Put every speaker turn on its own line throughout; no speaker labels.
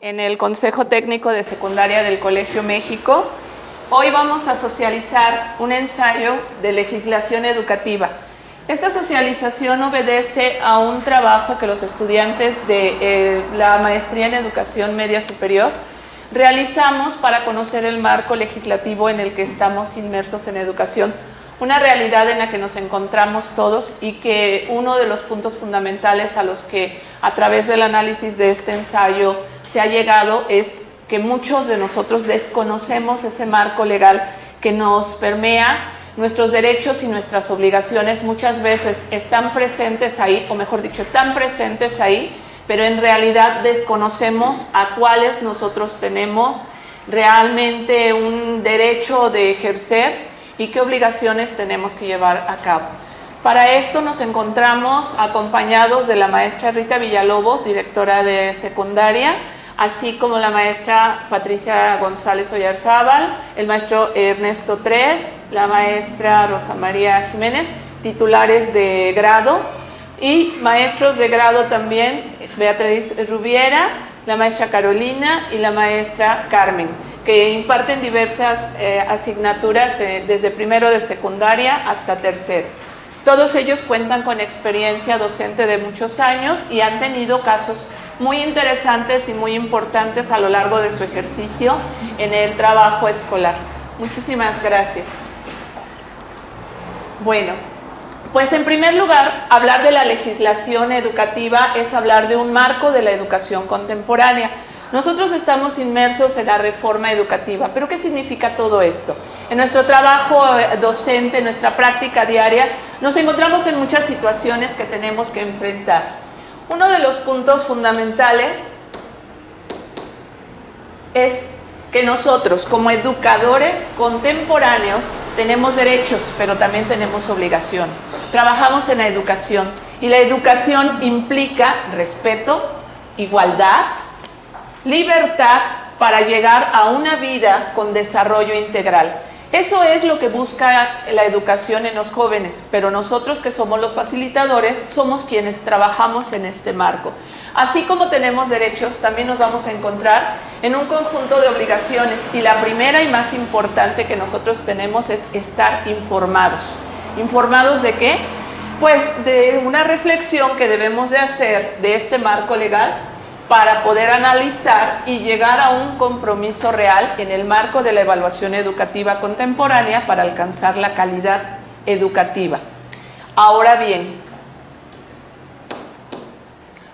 en el Consejo Técnico de Secundaria del Colegio México. Hoy vamos a socializar un ensayo de legislación educativa. Esta socialización obedece a un trabajo que los estudiantes de la Maestría en Educación Media Superior realizamos para conocer el marco legislativo en el que estamos inmersos en educación, una realidad en la que nos encontramos todos y que uno de los puntos fundamentales a los que a través del análisis de este ensayo se ha llegado es que muchos de nosotros desconocemos ese marco legal que nos permea. Nuestros derechos y nuestras obligaciones muchas veces están presentes ahí, o mejor dicho, están presentes ahí, pero en realidad desconocemos a cuáles nosotros tenemos realmente un derecho de ejercer y qué obligaciones tenemos que llevar a cabo. Para esto nos encontramos acompañados de la maestra Rita Villalobos, directora de secundaria, así como la maestra Patricia González Oyarzábal, el maestro Ernesto Tres, la maestra Rosa María Jiménez, titulares de grado, y maestros de grado también, Beatriz Rubiera, la maestra Carolina y la maestra Carmen, que imparten diversas asignaturas desde primero de secundaria hasta tercero. Todos ellos cuentan con experiencia docente de muchos años y han tenido casos muy interesantes y muy importantes a lo largo de su ejercicio en el trabajo escolar. Muchísimas gracias. Bueno, pues en primer lugar, hablar de la legislación educativa es hablar de un marco de la educación contemporánea. Nosotros estamos inmersos en la reforma educativa, pero ¿qué significa todo esto? En nuestro trabajo docente, en nuestra práctica diaria, nos encontramos en muchas situaciones que tenemos que enfrentar. Uno de los puntos fundamentales es que nosotros, como educadores contemporáneos, tenemos derechos, pero también tenemos obligaciones. Trabajamos en la educación y la educación implica respeto, igualdad, libertad para llegar a una vida con desarrollo integral. Eso es lo que busca la educación en los jóvenes, pero nosotros que somos los facilitadores somos quienes trabajamos en este marco. Así como tenemos derechos, también nos vamos a encontrar en un conjunto de obligaciones y la primera y más importante que nosotros tenemos es estar informados. ¿Informados de qué? Pues de una reflexión que debemos de hacer de este marco legal para poder analizar y llegar a un compromiso real en el marco de la evaluación educativa contemporánea para alcanzar la calidad educativa. Ahora bien,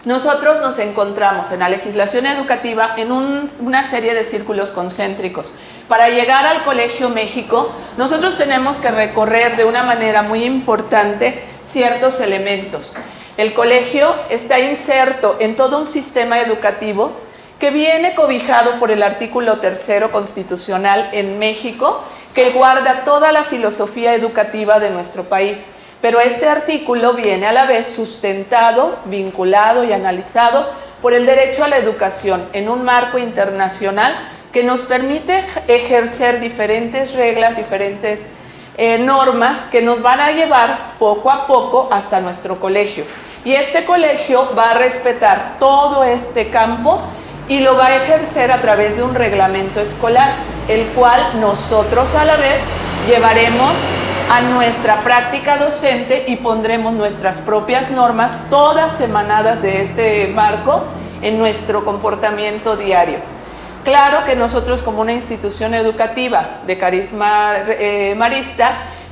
nosotros nos encontramos en la legislación educativa en una serie de círculos concéntricos. Para llegar al Colegio México, nosotros tenemos que recorrer de una manera muy importante ciertos elementos. El colegio está inserto en todo un sistema educativo que viene cobijado por el artículo 3º constitucional en México, que guarda toda la filosofía educativa de nuestro país. Pero este artículo viene a la vez sustentado, vinculado y analizado por el derecho a la educación en un marco internacional que nos permite ejercer diferentes reglas, diferentes normas que nos van a llevar poco a poco hasta nuestro colegio. Y este colegio va a respetar todo este campo y lo va a ejercer a través de un reglamento escolar, el cual nosotros a la vez llevaremos a nuestra práctica docente y pondremos nuestras propias normas, todas emanadas de este marco, en nuestro comportamiento diario. Claro que nosotros como una institución educativa de carisma marista,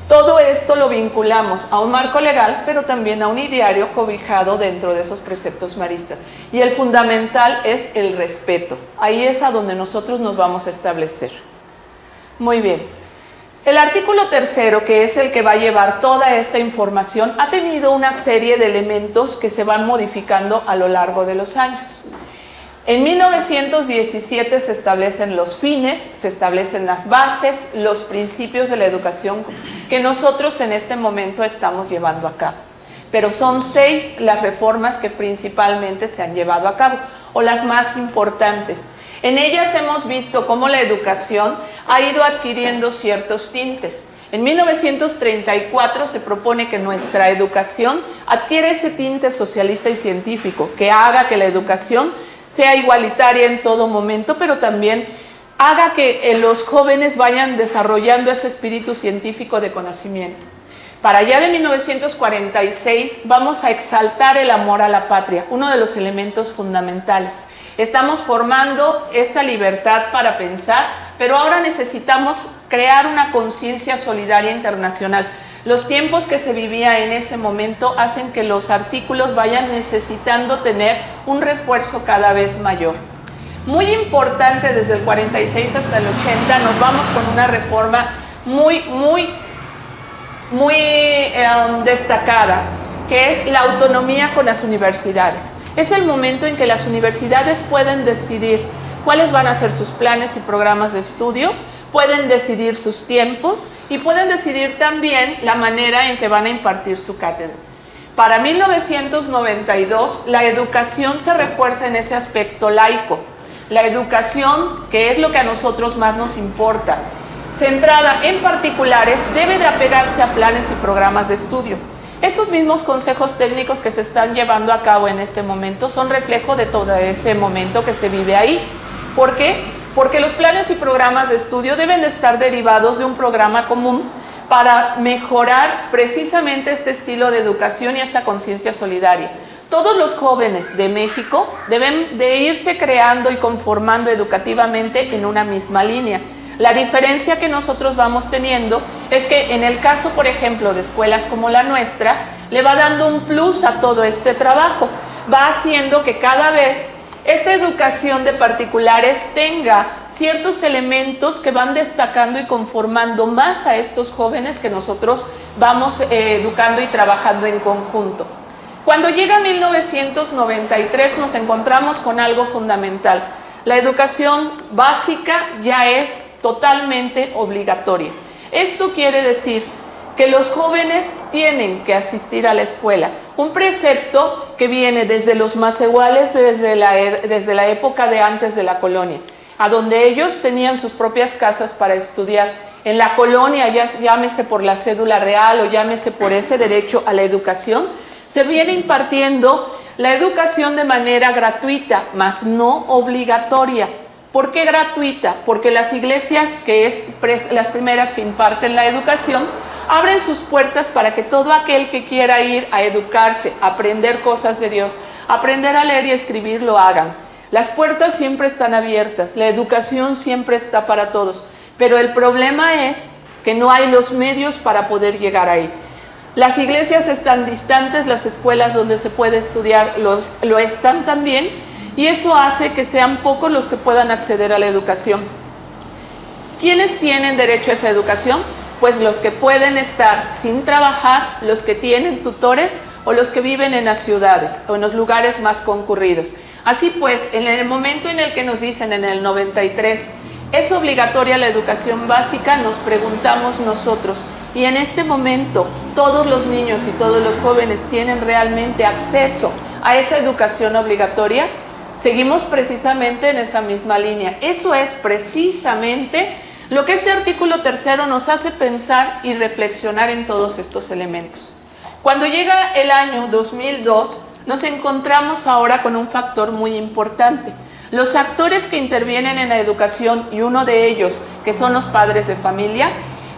todo esto lo vinculamos a un marco legal, pero también a un ideario cobijado dentro de esos preceptos maristas. Y el fundamental es el respeto. Ahí es a donde nosotros nos vamos a establecer. Muy bien. El artículo 3º, que es el que va a llevar toda esta información, ha tenido una serie de elementos que se van modificando a lo largo de los años. En 1917 se establecen los fines, se establecen las bases, los principios de la educación que nosotros en este momento estamos llevando a cabo. Pero son 6 las reformas que principalmente se han llevado a cabo, o las más importantes. En ellas hemos visto cómo la educación ha ido adquiriendo ciertos tintes. En 1934 se propone que nuestra educación adquiere ese tinte socialista y científico, que haga que la educación sea igualitaria en todo momento, pero también haga que los jóvenes vayan desarrollando ese espíritu científico de conocimiento. Para allá de 1946 vamos a exaltar el amor a la patria, uno de los elementos fundamentales. Estamos formando esta libertad para pensar, pero ahora necesitamos crear una conciencia solidaria internacional. Los tiempos que se vivía en ese momento hacen que los artículos vayan necesitando tener un refuerzo cada vez mayor. Muy importante, desde el 46 hasta el 80 nos vamos con una reforma muy destacada, que es la autonomía con las universidades. Es el momento en que las universidades pueden decidir cuáles van a ser sus planes y programas de estudio, pueden decidir sus tiempos y pueden decidir también la manera en que van a impartir su cátedra. Para 1992, la educación se refuerza en ese aspecto laico. La educación, que es lo que a nosotros más nos importa, centrada en particulares, debe de apegarse a planes y programas de estudio. Estos mismos consejos técnicos que se están llevando a cabo en este momento son reflejo de todo ese momento que se vive ahí. ¿Por qué? Porque los planes y programas de estudio deben de estar derivados de un programa común para mejorar precisamente este estilo de educación y esta conciencia solidaria. Todos los jóvenes de México deben de irse creando y conformando educativamente en una misma línea. La diferencia que nosotros vamos teniendo es que en el caso, por ejemplo, de escuelas como la nuestra, le va dando un plus a todo este trabajo. Va haciendo que cada vez esta educación de particulares tenga ciertos elementos que van destacando y conformando más a estos jóvenes que nosotros vamos educando y trabajando en conjunto. Cuando llega 1993 nos encontramos con algo fundamental. La educación básica ya es totalmente obligatoria. Esto quiere decir que los jóvenes tienen que asistir a la escuela. Un precepto que viene desde los macehuales, desde la época de antes de la colonia, a donde ellos tenían sus propias casas para estudiar. En la colonia, ya llámese por la cédula real o llámese por ese derecho a la educación, se viene impartiendo la educación de manera gratuita, mas no obligatoria. ¿Por qué gratuita? Porque las iglesias, que es las primeras que imparten la educación, abren sus puertas para que todo aquel que quiera ir a educarse, aprender cosas de Dios, aprender a leer y escribir, lo hagan. Las puertas siempre están abiertas, la educación siempre está para todos, pero el problema es que no hay los medios para poder llegar ahí. Las iglesias están distantes, las escuelas donde se puede estudiar lo están también, y eso hace que sean pocos los que puedan acceder a la educación. ¿Quiénes tienen derecho a esa educación? Pues los que pueden estar sin trabajar, los que tienen tutores o los que viven en las ciudades o en los lugares más concurridos. Así pues, en el momento en el que nos dicen en el 93, ¿es obligatoria la educación básica? Nos preguntamos nosotros. Y en este momento, ¿todos los niños y todos los jóvenes tienen realmente acceso a esa educación obligatoria? Seguimos precisamente en esa misma línea. Eso es precisamente lo que este artículo tercero nos hace pensar y reflexionar en todos estos elementos. Cuando llega el año 2002, nos encontramos ahora con un factor muy importante. Los actores que intervienen en la educación, y uno de ellos, que son los padres de familia,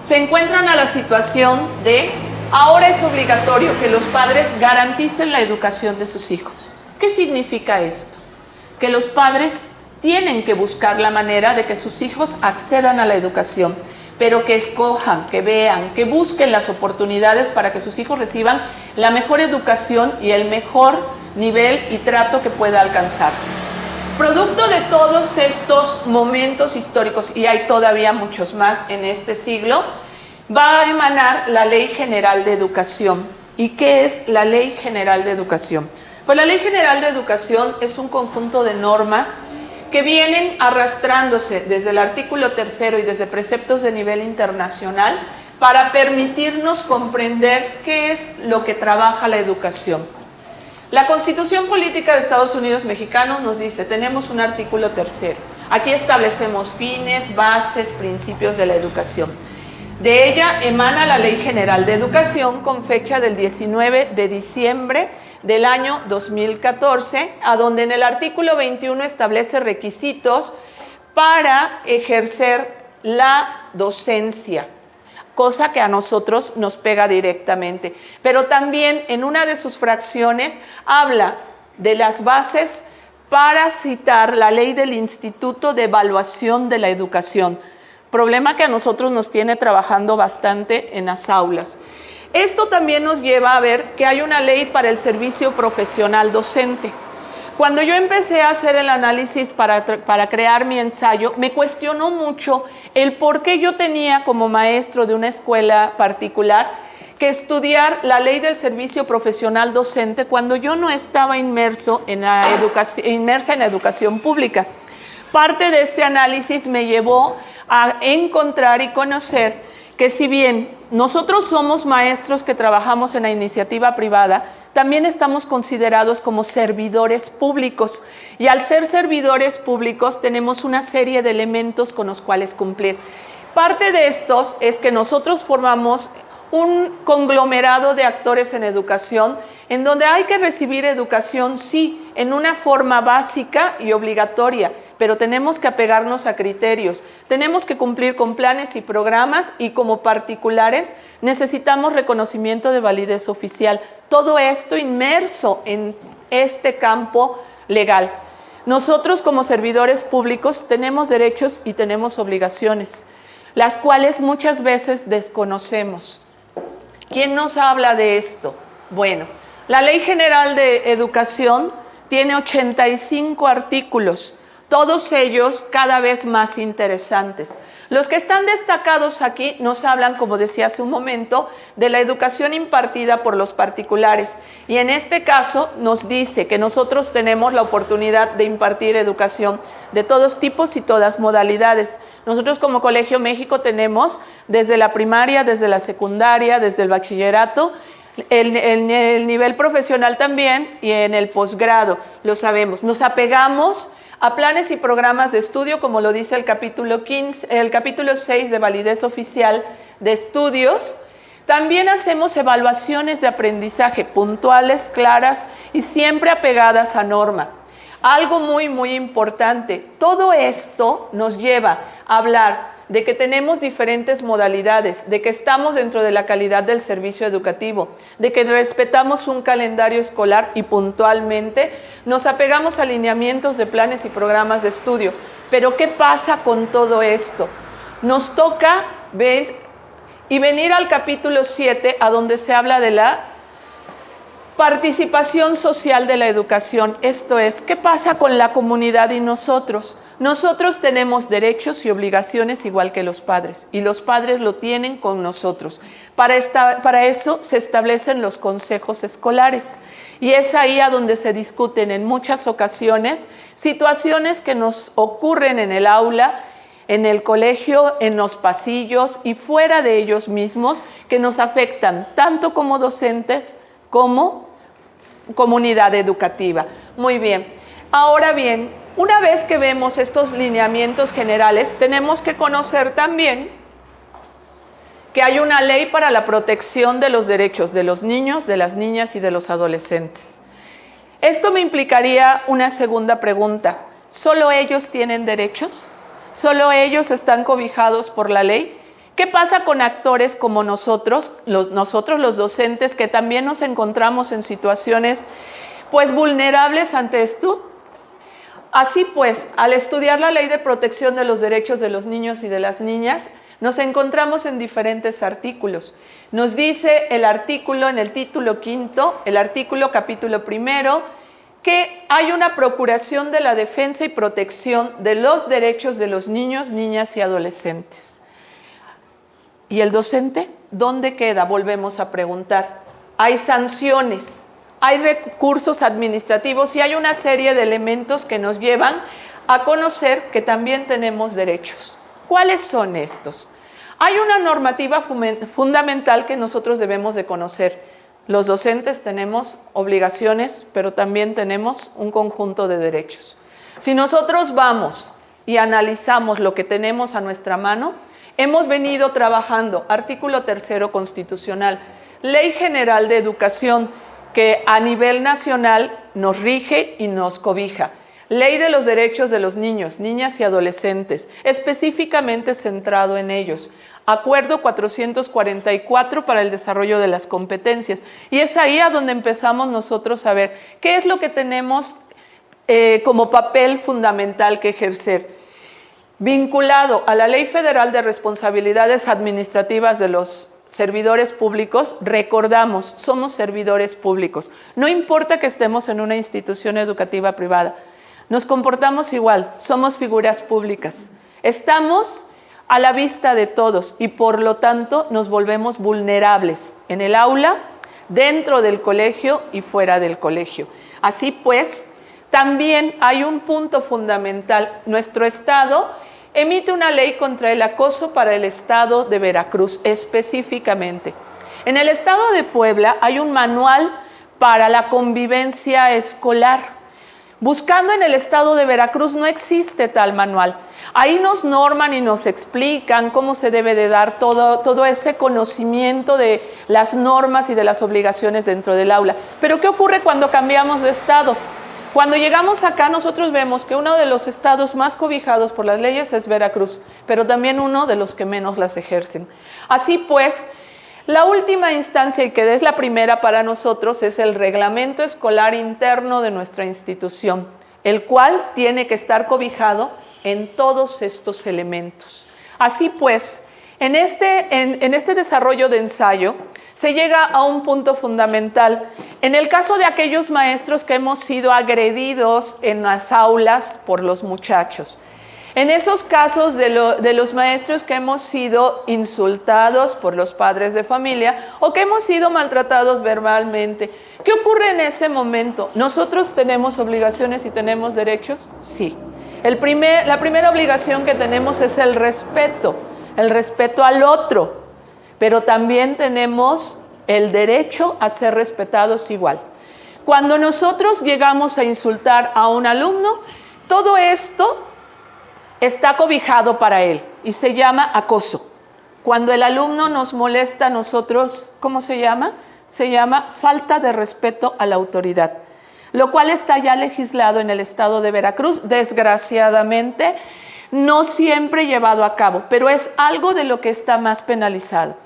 se encuentran a la situación de ahora es obligatorio que los padres garanticen la educación de sus hijos. ¿Qué significa esto? Que los padres tienen que buscar la manera de que sus hijos accedan a la educación, pero que escojan, que vean, que busquen las oportunidades para que sus hijos reciban la mejor educación y el mejor nivel y trato que pueda alcanzarse. Producto de todos estos momentos históricos, y hay todavía muchos más en este siglo, va a emanar la Ley General de Educación. ¿Y qué es la Ley General de Educación? Pues la Ley General de Educación es un conjunto de normas que vienen arrastrándose desde el artículo tercero y desde preceptos de nivel internacional para permitirnos comprender qué es lo que trabaja la educación. La Constitución Política de Estados Unidos Mexicanos nos dice, tenemos un artículo tercero. Aquí establecemos fines, bases, principios de la educación. De ella emana la Ley General de Educación con fecha del 19 de diciembre del año 2014, a donde en el artículo 21 establece requisitos para ejercer la docencia, cosa que a nosotros nos pega directamente. Pero también en una de sus fracciones habla de las bases para citar la ley del Instituto de Evaluación de la Educación, problema que a nosotros nos tiene trabajando bastante en las aulas. Esto también nos lleva a ver que hay una ley para el servicio profesional docente. Cuando yo empecé a hacer el análisis para crear mi ensayo, me cuestionó mucho el por qué yo tenía como maestro de una escuela particular que estudiar la ley del servicio profesional docente cuando yo no estaba inmersa en la educación pública. Parte de este análisis me llevó a encontrar y conocer que si bien nosotros somos maestros que trabajamos en la iniciativa privada, también estamos considerados como servidores públicos. Y al ser servidores públicos tenemos una serie de elementos con los cuales cumplir. Parte de estos es que nosotros formamos un conglomerado de actores en educación, en donde hay que recibir educación, sí, en una forma básica y obligatoria, pero tenemos que apegarnos a criterios, tenemos que cumplir con planes y programas y como particulares necesitamos reconocimiento de validez oficial. Todo esto inmerso en este campo legal. Nosotros como servidores públicos tenemos derechos y tenemos obligaciones, las cuales muchas veces desconocemos. ¿Quién nos habla de esto? Bueno, la Ley General de Educación tiene 85 artículos, todos ellos cada vez más interesantes. Los que están destacados aquí nos hablan, como decía hace un momento, de la educación impartida por los particulares. Y en este caso nos dice que nosotros tenemos la oportunidad de impartir educación de todos tipos y todas modalidades. Nosotros como Colegio México tenemos desde la primaria, desde la secundaria, desde el bachillerato, el nivel profesional también y en el posgrado, lo sabemos. Nos apegamos a planes y programas de estudio, como lo dice el capítulo 6 de validez oficial de estudios. También hacemos evaluaciones de aprendizaje puntuales, claras y siempre apegadas a norma. Algo muy importante, todo esto nos lleva a hablar de que tenemos diferentes modalidades, de que estamos dentro de la calidad del servicio educativo, de que respetamos un calendario escolar y puntualmente nos apegamos a lineamientos de planes y programas de estudio. Pero ¿qué pasa con todo esto? Nos toca ver y venir al capítulo 7, a donde se habla de la participación social de la educación. Esto es, ¿qué pasa con la comunidad y nosotros? Nosotros tenemos derechos y obligaciones igual que los padres, y los padres lo tienen con nosotros. Para eso se establecen los consejos escolares, y es ahí a donde se discuten en muchas ocasiones situaciones que nos ocurren en el aula, en el colegio, en los pasillos y fuera de ellos mismos, que nos afectan tanto como docentes como comunidad educativa. Muy bien, ahora bien, una vez que vemos estos lineamientos generales, tenemos que conocer también que hay una ley para la protección de los derechos de los niños, de las niñas y de los adolescentes. Esto me implicaría una segunda pregunta. ¿Solo ellos tienen derechos? ¿Solo ellos están cobijados por la ley? ¿Qué pasa con actores como nosotros los docentes, que también nos encontramos en situaciones pues vulnerables ante esto? Así pues, al estudiar la Ley de Protección de los Derechos de los Niños y de las Niñas, nos encontramos en diferentes artículos. Nos dice el artículo en el título quinto, el artículo capítulo primero, que hay una procuración de la defensa y protección de los derechos de los niños, niñas y adolescentes. ¿Y el docente? ¿Dónde queda? Volvemos a preguntar. Hay sanciones, hay recursos administrativos y hay una serie de elementos que nos llevan a conocer que también tenemos derechos. ¿Cuáles son estos? Hay una normativa fundamental que nosotros debemos de conocer. Los docentes tenemos obligaciones, pero también tenemos un conjunto de derechos. Si nosotros vamos y analizamos lo que tenemos a nuestra mano, hemos venido trabajando, artículo 3 constitucional, Ley General de Educación, que a nivel nacional nos rige y nos cobija. Ley de los Derechos de los Niños, Niñas y Adolescentes, específicamente centrado en ellos. Acuerdo 444 para el desarrollo de las competencias. Y es ahí a donde empezamos nosotros a ver qué es lo que tenemos como papel fundamental que ejercer. Vinculado a la Ley Federal de Responsabilidades Administrativas de los servidores públicos, recordamos, somos servidores públicos. No importa que estemos en una institución educativa privada, nos comportamos igual, somos figuras públicas. Estamos a la vista de todos y por lo tanto nos volvemos vulnerables en el aula, dentro del colegio y fuera del colegio. Así pues, también hay un punto fundamental. Nuestro Estado emite una ley contra el acoso para el Estado de Veracruz específicamente. En el Estado de Puebla hay un manual para la convivencia escolar. Buscando en el Estado de Veracruz no existe tal manual. Ahí nos norman y nos explican cómo se debe de dar todo ese conocimiento de las normas y de las obligaciones dentro del aula. Pero ¿qué ocurre cuando cambiamos de Estado? Cuando llegamos acá nosotros vemos que uno de los estados más cobijados por las leyes es Veracruz, pero también uno de los que menos las ejercen. Así pues, la última instancia, y que es la primera para nosotros, es el reglamento escolar interno de nuestra institución, el cual tiene que estar cobijado en todos estos elementos. Así pues, en este desarrollo de ensayo, se llega a un punto fundamental. En el caso de aquellos maestros que hemos sido agredidos en las aulas por los muchachos, en esos casos de los maestros que hemos sido insultados por los padres de familia o que hemos sido maltratados verbalmente, ¿qué ocurre en ese momento? ¿Nosotros tenemos obligaciones y tenemos derechos? Sí. La primera obligación que tenemos es el respeto al otro, pero también tenemos el derecho a ser respetados igual. Cuando nosotros llegamos a insultar a un alumno, todo esto está cobijado para él y se llama acoso. Cuando el alumno nos molesta a nosotros, ¿cómo se llama? Se llama falta de respeto a la autoridad, lo cual está ya legislado en el Estado de Veracruz, desgraciadamente no siempre llevado a cabo, pero es algo de lo que está más penalizado.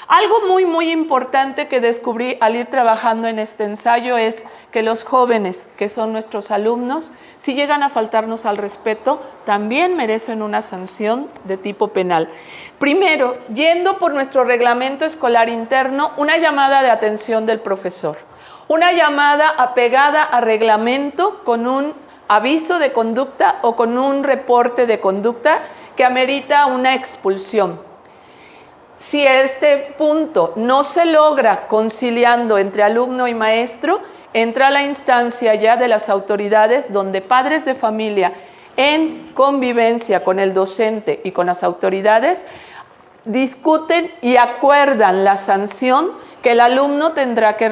Algo muy importante que descubrí al ir trabajando en este ensayo es que los jóvenes, que son nuestros alumnos, si llegan a faltarnos al respeto, también merecen una sanción de tipo penal. Primero, yendo por nuestro reglamento escolar interno, una llamada de atención del profesor, una llamada apegada a reglamento con un aviso de conducta o con un reporte de conducta que amerita una expulsión. Si este punto no se logra conciliando entre alumno y maestro, entra la instancia ya de las autoridades donde padres de familia en convivencia con el docente y con las autoridades discuten y acuerdan la sanción que el alumno tendrá que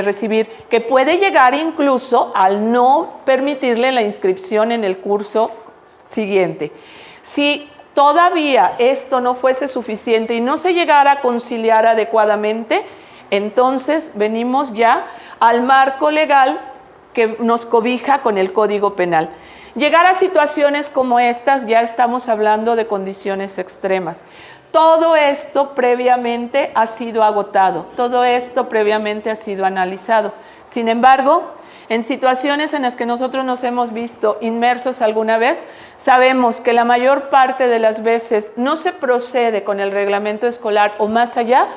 recibir, que puede llegar incluso al no permitirle la inscripción en el curso siguiente. Si todavía esto no fuese suficiente y no se llegara a conciliar adecuadamente, entonces venimos ya al marco legal que nos cobija con el Código Penal. Llegar a situaciones como estas, ya estamos hablando de condiciones extremas. Todo esto previamente ha sido agotado, todo esto previamente ha sido analizado. Sin embargo, en situaciones en las que nosotros nos hemos visto inmersos alguna vez, sabemos que la mayor parte de las veces no se procede con el reglamento escolar o más allá,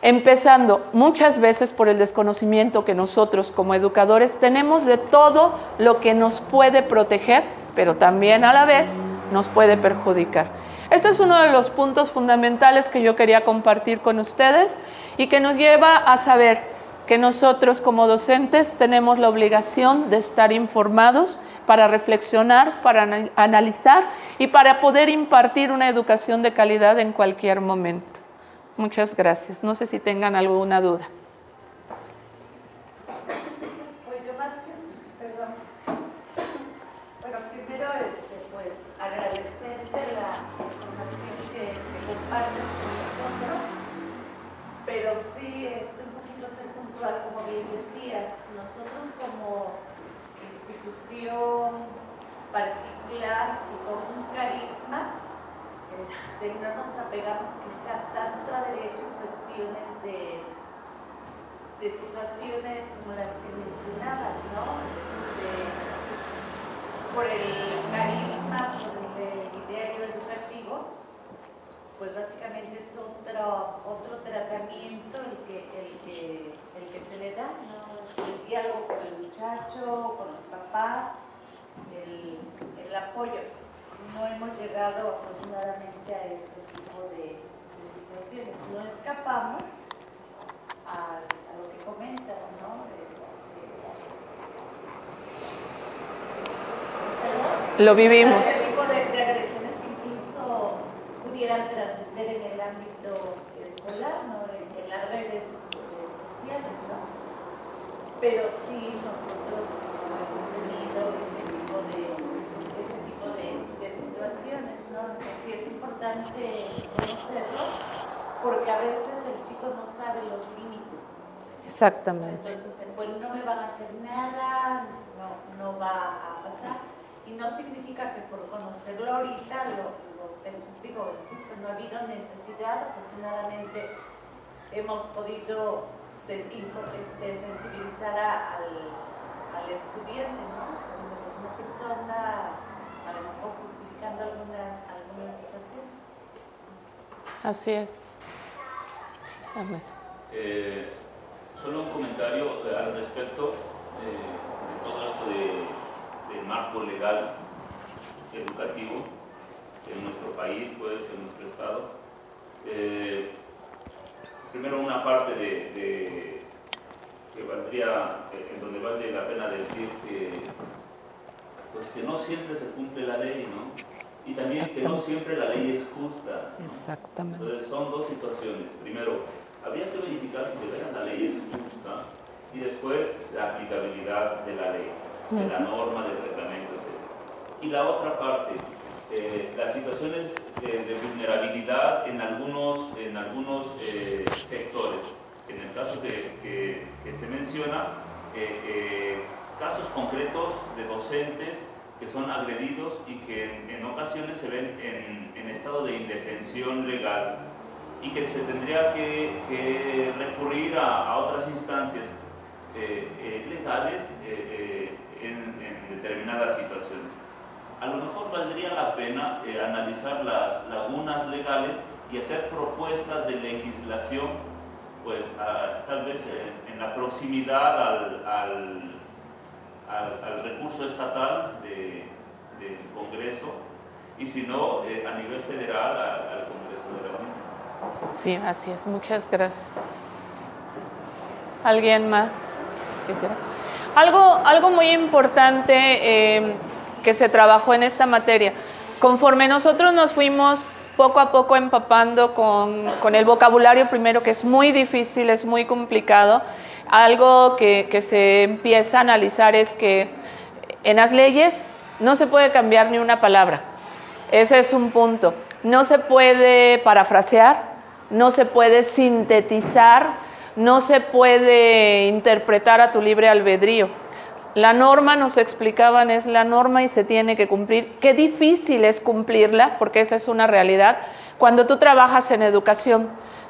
empezando muchas veces por el desconocimiento que nosotros como educadores tenemos de todo lo que nos puede proteger, pero también a la vez nos puede perjudicar. Este es uno de los puntos fundamentales que yo quería compartir con ustedes y que nos lleva a saber que nosotros como docentes tenemos la obligación de estar informados para reflexionar, para analizar y para poder impartir una educación de calidad en cualquier momento. Muchas gracias. No sé si tengan alguna duda.
Pues yo más que, perdón. Bueno, primero pues agradecerte la información que compartes con nosotros, pero sí un poquito ser puntual, como bien decías. particular y con un carisma. No nos apegamos quizá tanto a derecho en cuestiones de situaciones como las que mencionabas, ¿no? Por el carisma, por el ideario educativo, pues básicamente es otro tratamiento el que se le da, ¿no? El diálogo con el muchacho, con los papás, el apoyo. No hemos llegado afortunadamente a ese tipo de situaciones. No escapamos a lo que comentas, ¿no?
Lo vivimos.
Ese tipo de agresiones que incluso pudieran trascender en el ámbito escolar, ¿no? En las redes sociales, ¿no? Pero sí nosotros hemos tenido ese tipo de situaciones, ¿no? O sea, sí es importante conocerlo, porque a veces el chico no sabe los límites.
Exactamente.
Entonces, pues no me van a hacer nada, no va a pasar. Y no significa que por conocerlo ahorita, insisto, no ha habido necesidad. Afortunadamente hemos podido sensibilizar al estudiante, ¿no? Es una persona a lo mejor justificando algunas situaciones.
Así es.
Solo un comentario al respecto de todo esto del marco legal educativo en nuestro país, pues, en nuestro estado. Primero, una parte que valdría, en donde vale la pena decir que no siempre se cumple la ley, ¿no? Y también que no siempre la ley es justa, ¿no?
Exactamente.
Entonces son dos situaciones. Primero, habría que verificar si de veras la ley es justa, y después la aplicabilidad de la ley, de la norma, del reglamento, etc. Y la otra parte, las situaciones de vulnerabilidad en algunos sectores. En el caso que se menciona, casos concretos de docentes que son agredidos y que en ocasiones se ven en estado de indefensión legal y que se tendría que recurrir a otras instancias legales en determinadas situaciones. A lo mejor valdría la pena analizar las lagunas legales y hacer propuestas de legislación, pues tal vez en la proximidad al recurso estatal del Congreso, y si no, a nivel federal al Congreso de la Unión.
Sí, así es. Muchas gracias. ¿Alguien más quisiera? Algo muy importante que se trabajó en esta materia. Conforme nosotros nos fuimos poco a poco empapando con el vocabulario primero, que es muy difícil, es muy complicado, algo que se empieza a analizar es que en las leyes no se puede cambiar ni una palabra. Ese es un punto. No se puede parafrasear, no se puede sintetizar, no se puede interpretar a tu libre albedrío. La norma, nos explicaban, es la norma y se tiene que cumplir. Qué difícil es cumplirla, porque esa es una realidad. Cuando tú trabajas en educación,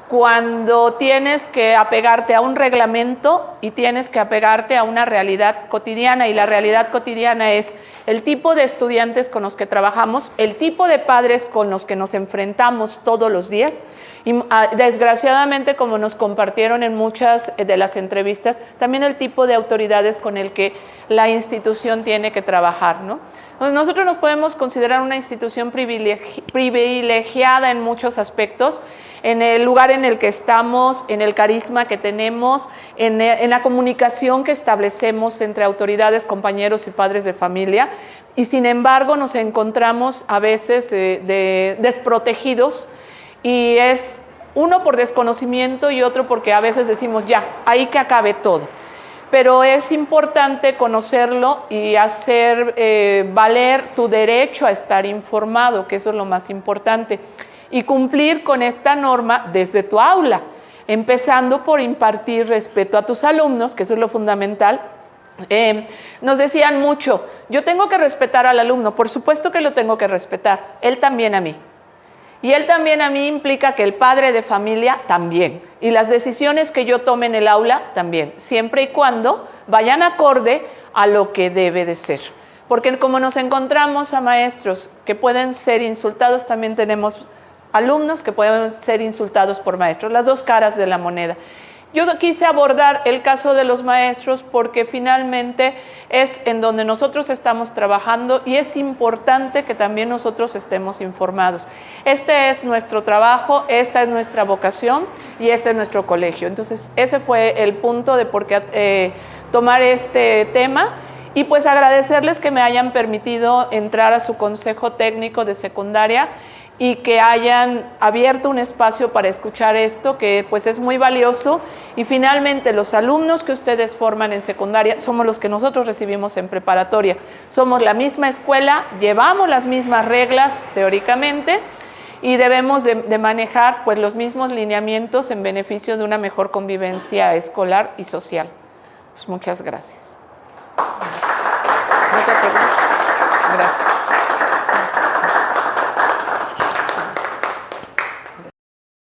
cuando tienes que apegarte a un reglamento y tienes que apegarte a una realidad cotidiana, y la realidad cotidiana es el tipo de estudiantes con los que trabajamos, el tipo de padres con los que nos enfrentamos todos los días, y desgraciadamente, como nos compartieron en muchas de las entrevistas, también el tipo de autoridades con el que la institución tiene que trabajar, ¿no? Entonces, nosotros nos podemos considerar una institución privilegiada en muchos aspectos, en el lugar en el que estamos, en el carisma que tenemos, en la comunicación que establecemos entre autoridades, compañeros y padres de familia, y sin embargo nos encontramos a veces desprotegidos, y es uno por desconocimiento y otro porque a veces decimos ya, ahí que acabe todo. Pero es importante conocerlo y hacer valer tu derecho a estar informado, que eso es lo más importante, y cumplir con esta norma desde tu aula, empezando por impartir respeto a tus alumnos, que eso es lo fundamental, Nos decían mucho, yo tengo que respetar al alumno, por supuesto que lo tengo que respetar, él también a mí. Y él también a mí implica que el padre de familia también. Y las decisiones que yo tome en el aula también, siempre y cuando vayan acorde a lo que debe de ser. Porque como nos encontramos a maestros que pueden ser insultados, también tenemos alumnos que pueden ser insultados por maestros, las dos caras de la moneda. Yo quise abordar el caso de los maestros porque finalmente es en donde nosotros estamos trabajando y es importante que también nosotros estemos informados. Este es nuestro trabajo, esta es nuestra vocación y este es nuestro colegio. Entonces, ese fue el punto de por qué tomar este tema y pues agradecerles que me hayan permitido entrar a su consejo técnico de secundaria y que hayan abierto un espacio para escuchar esto, que pues es muy valioso. Y finalmente los alumnos que ustedes forman en secundaria somos los que nosotros recibimos en preparatoria. Somos la misma escuela, llevamos las mismas reglas teóricamente y debemos de manejar pues los mismos lineamientos en beneficio de una mejor convivencia escolar y social. Pues muchas gracias. Gracias.